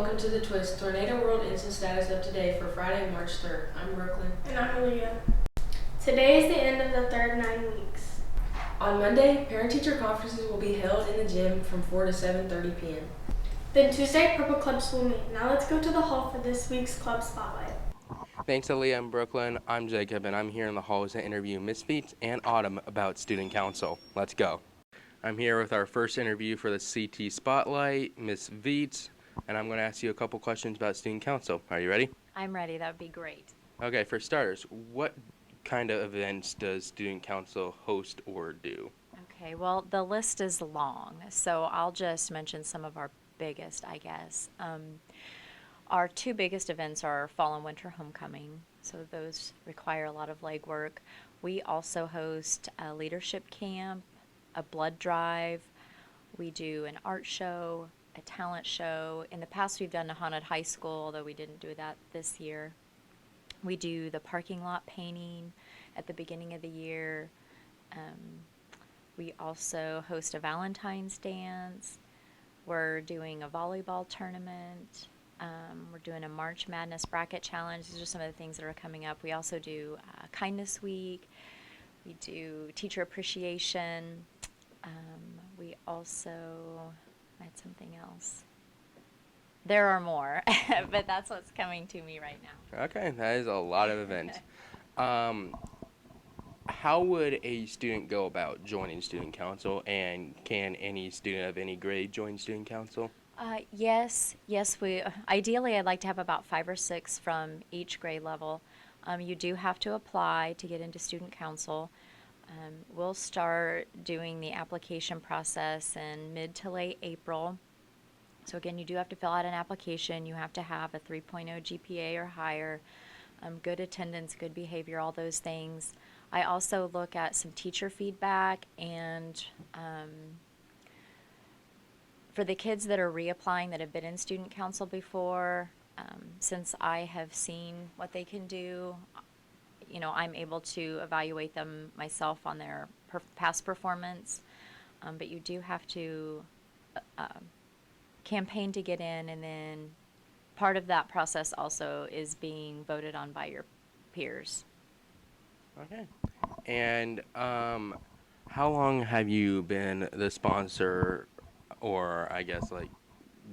welcome to The Twist, Tornado World Instant Status of today for Friday, March 3rd. I'm Brooklyn. And I'm Aaliyah. Today is the end of the third 9 weeks. On Monday, parent-teacher conferences will be held in the gym from 4 to 7:30 p.m. Then Tuesday, Purple Clubs will meet. Now let's go to the hall for this week's Club Spotlight. Thanks, Aaliyah and Brooklyn. I'm Jacob, and I'm here in the halls to interview Miss Feets and Autumn about Student Council. Let's go. I'm here with our first interview for the CT Spotlight, Miss Veets, and I'm going to ask you a couple questions about Student Council. Are you ready? I'm ready. That would be great. Okay, for starters, what kind of events does Student Council host or do? Okay, well, the list is long, so I'll just mention some of our biggest, I guess. Our two biggest events are fall and winter homecoming, so those require a lot of legwork. We also host a leadership camp, a blood drive. We do an art show, a talent show. In the past, we've done a haunted high school, although we didn't do that this year. We do the parking lot painting at the beginning of the year. We also host a Valentine's dance. We're doing a volleyball tournament. We're doing a March Madness bracket challenge. These are some of the things that are coming up. We also do Kindness Week. We do teacher appreciation. We also had something else. There are more, but that's what's coming to me right now. Okay, that is a lot of events. How would a student go about joining Student Council, and can any student of any grade join Student Council? Yes. Ideally, I'd like to have about 5 or 6 from each grade level. You do have to apply to get into Student Council. We'll start doing the application process in mid to late April. So again, you do have to fill out an application. You have to have a 3.0 GPA or higher, good attendance, good behavior, all those things. I also look at some teacher feedback, and for the kids that are reapplying that have been in Student Council before, since I have seen what they can do, I'm able to evaluate them myself on their past performance. But you do have to campaign to get in, and then part of that process also is being voted on by your peers. Okay. And how long have you been the sponsor, or I guess like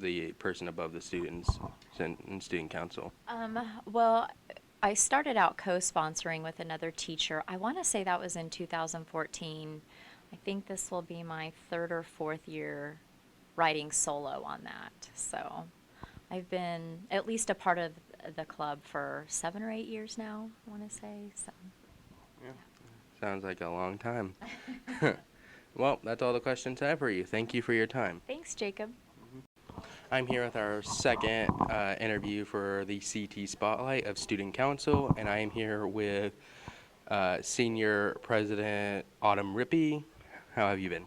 the person above the students in Student Council? Well, I started out co-sponsoring with another teacher. I want to say that was in 2014. I think this will be my 3rd or 4th year writing solo on that. So I've been at least a part of the club for 7 or 8 years now, I want to say. So. Yeah. Sounds like a long time. Well, that's all the questions I have for you. Thank you for your time. Thanks, Jacob. I'm here with our second interview for the CT Spotlight of Student Council, and I am here with Senior President Autumn Rippey. How have you been?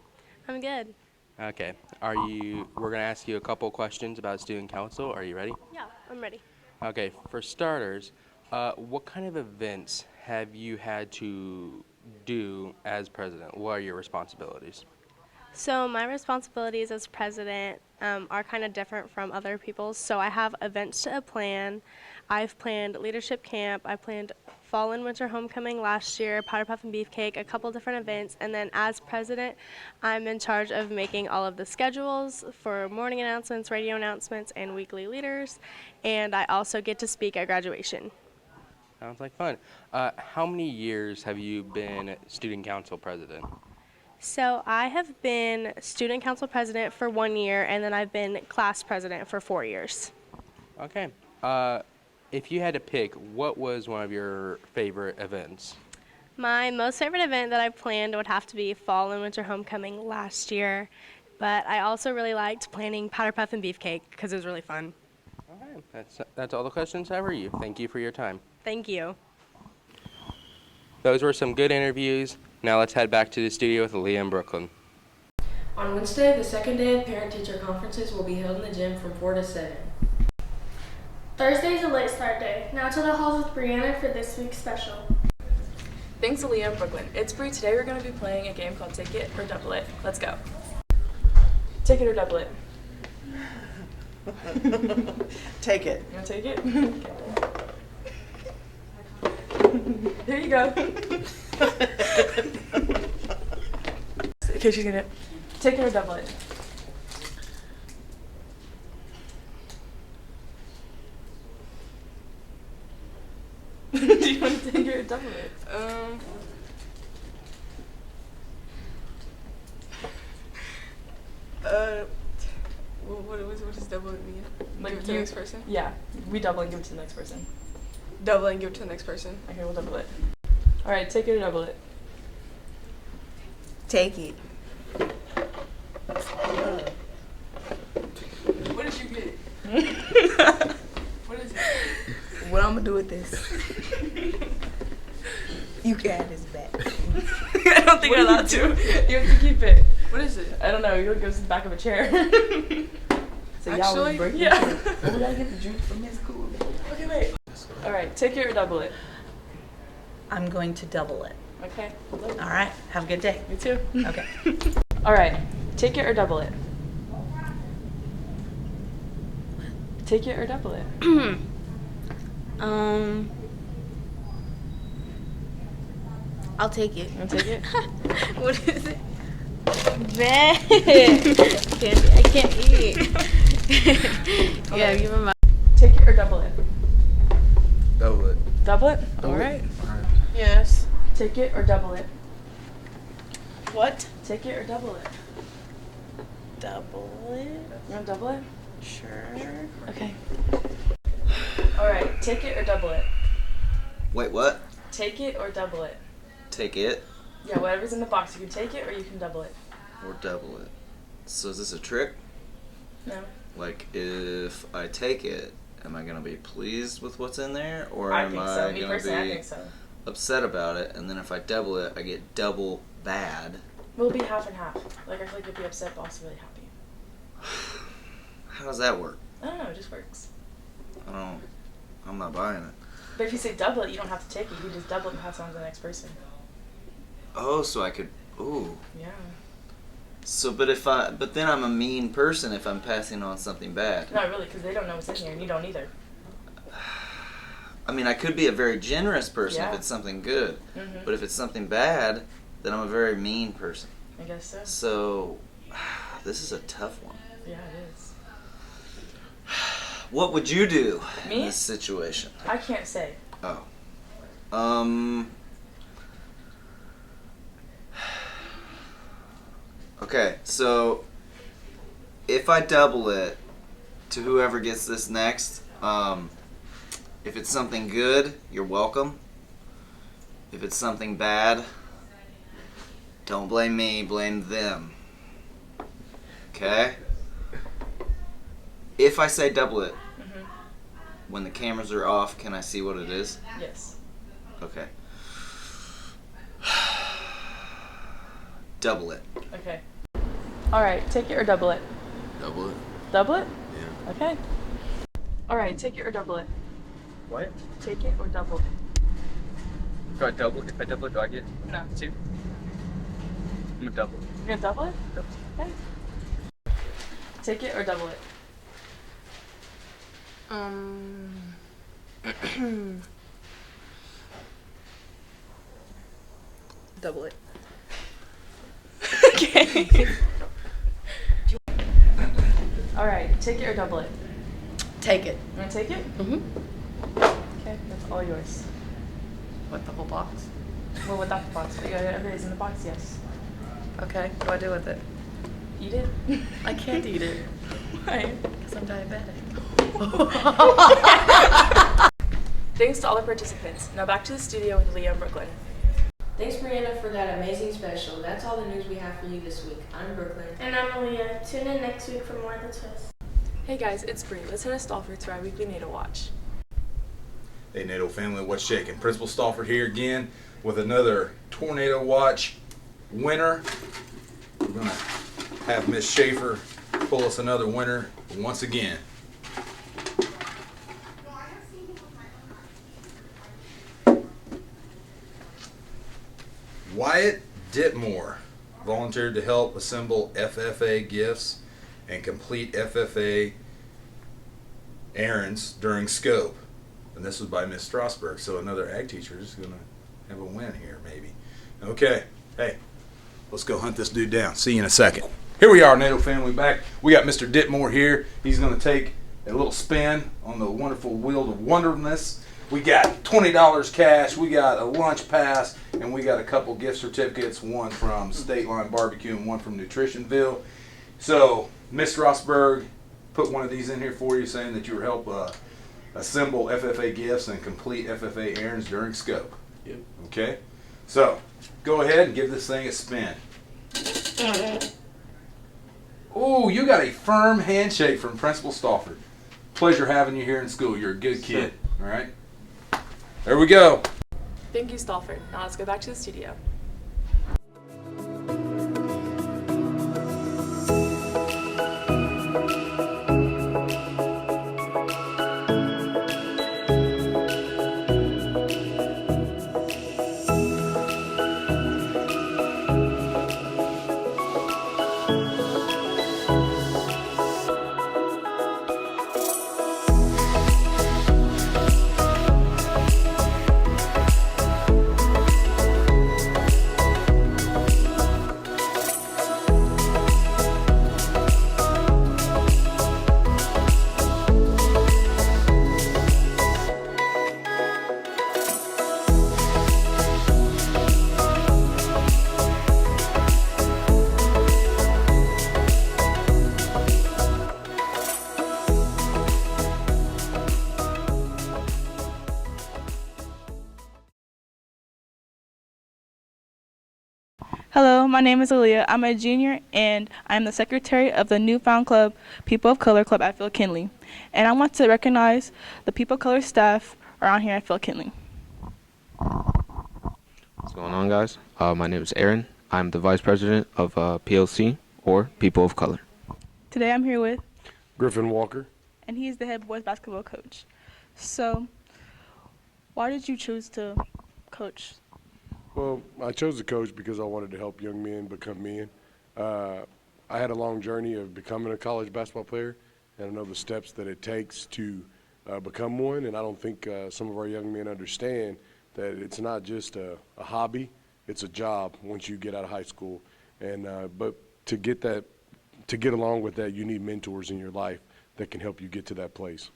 I'm good. Okay. We're going to ask you a couple questions about Student Council. Are you ready? Yeah, I'm ready. Okay. For starters, what kind of events have you had to do as president? What are your responsibilities? So my responsibilities as president are kind of different from other people's. So I have events to plan. I've planned leadership camp. I planned fall and winter homecoming last year, Powder Puff and Beefcake, a couple different events. And then as president, I'm in charge of making all of the schedules for morning announcements, radio announcements, and weekly leaders. And I also get to speak at graduation. Sounds like fun. How many years have you been Student Council president? So I have been student council president for 1 year, and then I've been class president for 4 years. Okay. If you had to pick, what was one of your favorite events? My most favorite event that I planned would have to be fall and winter homecoming last year, but I also really liked planning Powder Puff and Beefcake because it was really fun. Okay. That's all the questions I have for you. Thank you for your time. Thank you. Those were some good interviews. Now let's head back to the studio with Aaliyah and Brooklyn. On Wednesday, the second day of parent-teacher conferences will be held in the gym from 4 to 7. Thursday is a late start day. Now to the halls with Brianna for this week's special. Thanks, Aaliyah and Brooklyn. It's Bree. Today we're going to be playing a game called Take It or Double It. Let's go. Take it or double it. Take it. You want to take it? Here you go. Okay, she's gonna take it or double it. Do you want to take it or double it? What does double it mean? Like Give it to the next person? Yeah, we double and give it to the next person. Double and give it to the next person. Okay, we'll double it. All right, take it or double it. Take it. What did you get? What is it? What I'm gonna do with this? You can have this back. I don't think you're allowed to. You have to keep it. What is it? I don't know. It goes in the back of a chair. So y'all was Actually, breaking yeah. Where did I get the drink from this cool? Okay, wait. All right, take it or double it. I'm going to double it. Okay. All right. Have a good day. Me too. Okay. All right, take it or double it. Take it or double it. I'll take it. You want to take it? What is it? Bad. I can't eat. Yeah, give him my. Take it or double it. Double it. Double it. All right. Yes. Take it or double it. What? Take it or double it. Double it. You want to double it? Sure. Okay. All right, take it or double it. Wait, what? Take it or double it. Take it Yeah, whatever's in the box, you can take it or you can double it. or double it? So is this a trick? No. Like, if I take it, am I gonna be pleased with what's in there, or I am think I so. Me gonna personally, I be think so. upset about it? And then if I double it, I get double bad. We'll be half and half. Like, I feel like you'll be upset, but also really happy. How does that work? I don't know, it just works. I'm not buying it. But if you say double it, you don't have to take it. You just double it and pass it on to the next person. Oh, so I could. Ooh. Yeah. So, but then I'm a mean person if I'm passing on something bad. Not really, because they don't know what's in here, and you don't either. I mean, I could be a very generous person Yeah. if it's something good, Mhm. but if it's something bad, then I'm a very mean person. I guess so. So, this is a tough one. Yeah, it is. What would you do in Me? this situation? I can't say. Oh. Okay, so if I double it to whoever gets this next, if it's something good, you're welcome. If it's something bad, don't blame me, blame them. Okay? If I say double it, Mhm. when the cameras are off, can I see what it is? Yes. Okay. Double it. Okay. All right, take it or double it. Double it? Double it? Yeah. Okay. All right, take it or double it. What? Take it or double it. If I double it, do I get No. 2? I'm gonna double it. You're gonna double it? Okay. Take it or double it. Double it. Okay. All right, take it or double it. Take it. You wanna take it? Mhm. Okay, that's all yours. What, the whole box? Well, without the box, but yeah, everything's in the box. Yes. Okay. What do I do with it? Eat it. I can't eat it Why? because I'm diabetic. Thanks to all the participants. Now back to the studio with Leah and Brooklyn. Thanks, Brianna, for that amazing special. That's all the news we have for you this week. I'm Brooklyn. And I'm Aaliyah. Tune in next week for more of the twist. Hey guys, it's Bree. Let's head to Stallford for our weekly NATO watch. Hey NATO family, what's shaking? Principal Stallford here again with another Tornado Watch winner. We're gonna have Miss Schaefer pull us another winner once again. Wyatt Ditmore volunteered to help assemble FFA gifts and complete FFA errands during scope. And this was by Miss Strasberg, so another ag teacher is going to have a win here, maybe. Okay, hey, let's go hunt this dude down. See you in a second. Here we are, NATO family, back. We got Mr. Ditmore here. He's going to take a little spin on the wonderful wheel of wonderfulness. We got $20 cash, we got a lunch pass, and we got a couple gift certificates, one from State Line Barbecue and one from Nutritionville. So, Miss Strasberg put one of these in here for you, saying that you were help assemble FFA gifts and complete FFA errands during scope. Yep. Okay? So, go ahead and give this thing a spin. Ooh, you got a firm handshake from Principal Stauffer. Pleasure having you here in school. You're a good kid. All right? There we go. Thank you, Stolford. Now let's go back to the studio. Hello, my name is Aaliyah. I'm a junior, and I'm the secretary of the newfound club, People of Color Club at Phil Kinley. And I want to recognize the People of Color staff around here at Phil Kinley. What's going on, guys? My name is Aaron. I'm the vice president of PLC, or People of Color. Today I'm here with Griffin Walker. And he is the head boys basketball coach. So, why did you choose to coach? Well, I chose to coach because I wanted to help young men become men. I had a long journey of becoming a college basketball player, and I know the steps that it takes to become one, and I don't think some of our young men understand that it's not just a hobby, it's a job once you get out of high school. And but to get along with that, you need mentors in your life that can help you get to that place.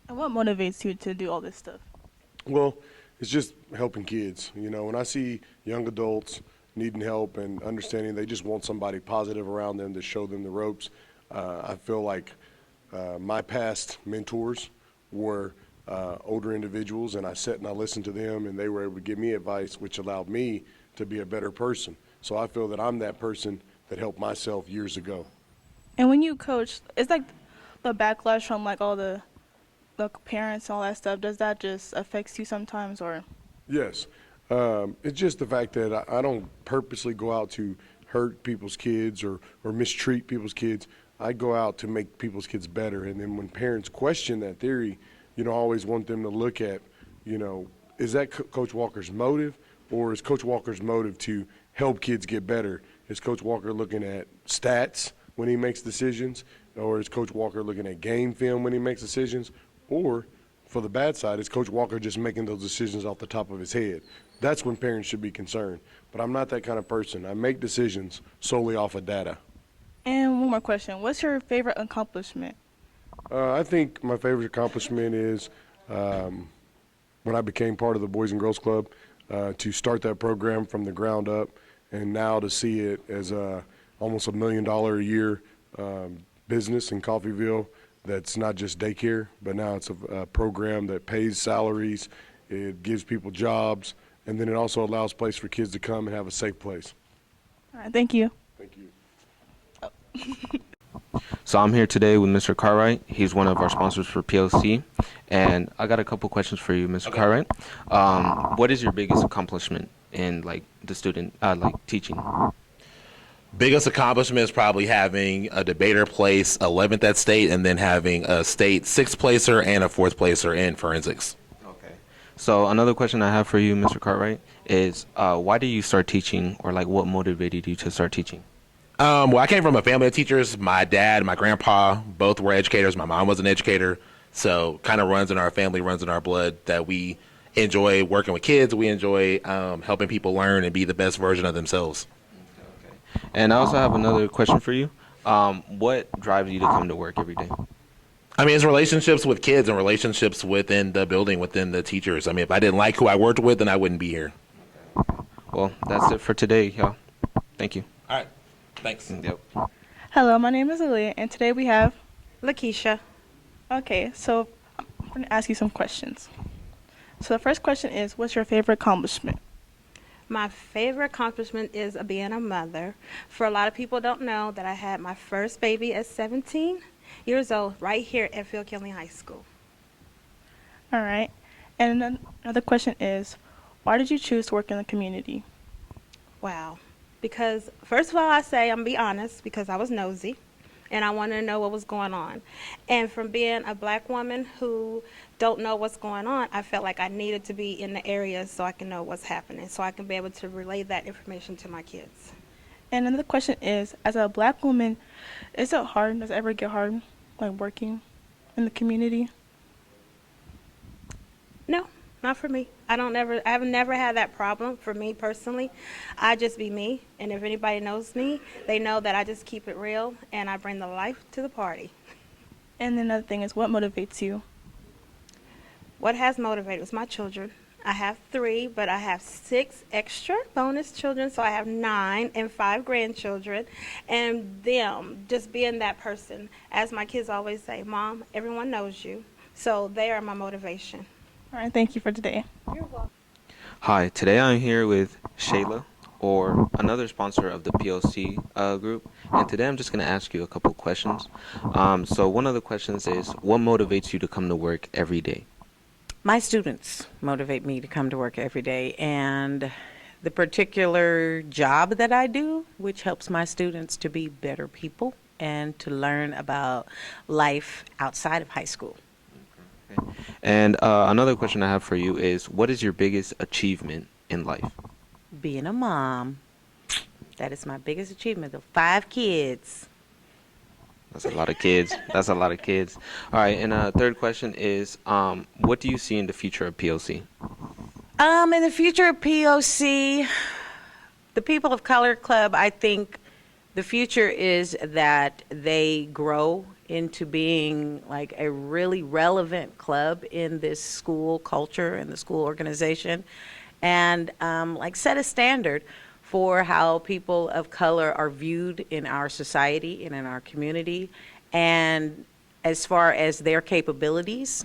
And what motivates you to do all this stuff? Well, it's just helping kids. You know, when I see young adults needing help and understanding they just want somebody positive around them to show them the ropes, I feel like my past mentors were older individuals, and I sat and I listened to them, and they were able to give me advice, which allowed me to be a better person. So I feel that I'm that person that helped myself years ago. And when you coach, it's like the backlash from like all the parents and all that stuff, does that just affect you sometimes, or? Yes. It's just the fact that I don't purposely go out to hurt people's kids or mistreat people's kids. I go out to make people's kids better. And then when parents question that theory, you know, I always want them to look at, you know, is that Coach Walker's motive, or is Coach Walker's motive to help kids get better? Is Coach Walker looking at stats when he makes decisions, or is Coach Walker looking at game film when he makes decisions? Or, for the bad side, is Coach Walker just making those decisions off the top of his head? That's when parents should be concerned. But I'm not that kind of person. I make decisions solely off of data. And one more question. What's your favorite accomplishment? I think my favorite accomplishment is when I became part of the Boys and Girls Club, to start that program from the ground up, and now to see it as almost $1 million a year business in Coffeyville. That's not just daycare, but now it's a program that pays salaries, it gives people jobs, and then it also allows a place for kids to come and have a safe place. All right, thank you. Thank you. So I'm here today with Mr. Cartwright. He's one of our sponsors for PLC, and I got a couple questions for you, Mr. Cartwright. What is your biggest accomplishment in like the student, like teaching? Biggest accomplishment is probably having a debater place 11th at state, and then having a state 6th placer and a 4th placer in forensics. Okay. So another question I have for you, Mr. Cartwright, is why did you start teaching, or like what motivated you to start teaching? Well, I came from a family of teachers. My dad and my grandpa both were educators. My mom was an educator. So kind of runs in our family, runs in our blood that we enjoy working with kids. We enjoy helping people learn and be the best version of themselves. And I also have another question for you. What drives you to come to work every day? I mean, it's relationships with kids and relationships within the building, within the teachers. I mean, if I didn't like who I worked with, then I wouldn't be here. Well, that's it for today, y'all. Thank you. All right. Thanks. Yep. Hello, my name is Aaliyah, and today we have Lakeisha. Okay, so I'm going to ask you some questions. So the first question is, what's your favorite accomplishment? My favorite accomplishment is being a mother. For a lot of people don't know that I had my first baby at 17 years old right here at Phil Kinley High School. All right. And then another question is, why did you choose to work in the community? Wow. Because first of all, I say, I'm going to be honest, because I was nosy and I wanted to know what was going on. And from being a black woman who don't know what's going on, I felt like I needed to be in the area so I can know what's happening, so I can be able to relay that information to my kids. And another question is, as a black woman, is it hard, does it ever get hard, like working in the community? No, not for me. I've never had that problem for me personally. I just be me, and if anybody knows me, they know that I just keep it real and I bring the life to the party. And then another thing is, what motivates you? What has motivated was my children. I have 3, but I have 6 extra bonus children, so I have 9 and 5 grandchildren. And them, just being that person, as my kids always say, Mom, everyone knows you. So they are my motivation. All right, thank you for today. You're welcome. Hi, today I'm here with Shayla, or another sponsor of the PLC group, and today I'm just going to ask you a couple questions. So one of the questions is, what motivates you to come to work every day? My students motivate me to come to work every day, and the particular job that I do, which helps my students to be better people and to learn about life outside of high school. And another question I have for you is, what is your biggest achievement in life? Being a mom, that is my biggest achievement. The 5 kids. That's a lot of kids. That's a lot of kids. All right, and third question is, what do you see in the future of POC? In the future of POC, the People of Color Club, I think the future is that they grow into being like a really relevant club in this school culture and the school organization, and like set a standard for how people of color are viewed in our society and in our community, and as far as their capabilities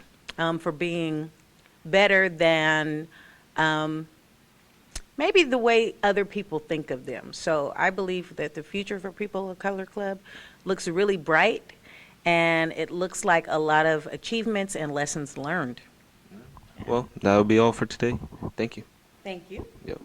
for being better than maybe the way other people think of them. So I believe that the future for People of Color Club looks really bright, and it looks like a lot of achievements and lessons learned. Well, that will be all for today. Thank you. Thank you. Yep.